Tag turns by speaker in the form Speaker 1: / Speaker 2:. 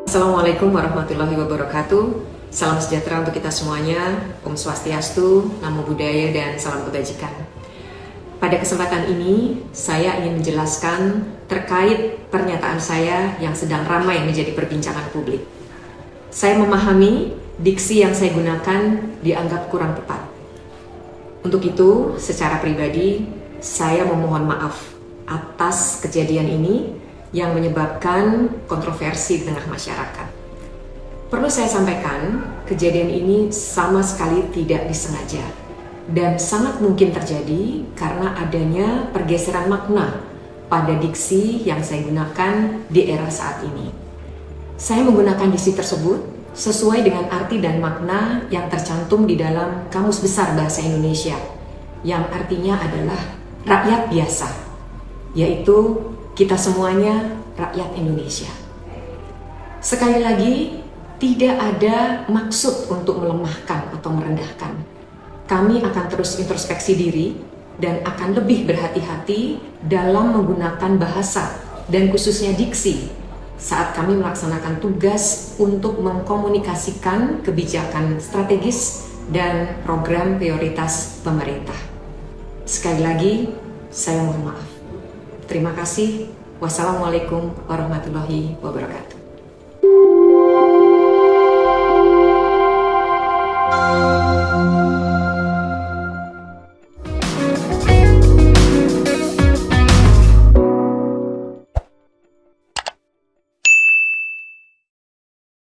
Speaker 1: Assalamualaikum warahmatullahi wabarakatuh. Salam sejahtera untuk kita semuanya. Om Swastiastu, Namo Buddhaya, dan salam kebajikan. Pada kesempatan ini, saya ingin menjelaskan terkait pernyataan saya yang sedang ramai menjadi perbincangan publik. Saya memahami diksi yang saya gunakan dianggap kurang tepat. Untuk itu, secara pribadi, saya memohon maaf atas kejadian ini yang menyebabkan kontroversi di tengah masyarakat. Perlu saya sampaikan, kejadian ini sama sekali tidak disengaja dan sangat mungkin terjadi karena adanya pergeseran makna pada diksi yang saya gunakan di era saat ini. Saya menggunakan diksi tersebut sesuai dengan arti dan makna yang tercantum di dalam Kamus Besar Bahasa Indonesia, yang artinya adalah rakyat biasa, yaitu kita semuanya rakyat Indonesia. Sekali lagi, tidak ada maksud untuk melemahkan atau merendahkan. Kami akan terus introspeksi diri dan akan lebih berhati-hati dalam menggunakan bahasa dan khususnya diksi saat kami melaksanakan tugas untuk mengkomunikasikan kebijakan strategis dan program prioritas pemerintah. Sekali lagi, saya mohon maaf. Terima kasih. Wassalamualaikum warahmatullahi wabarakatuh.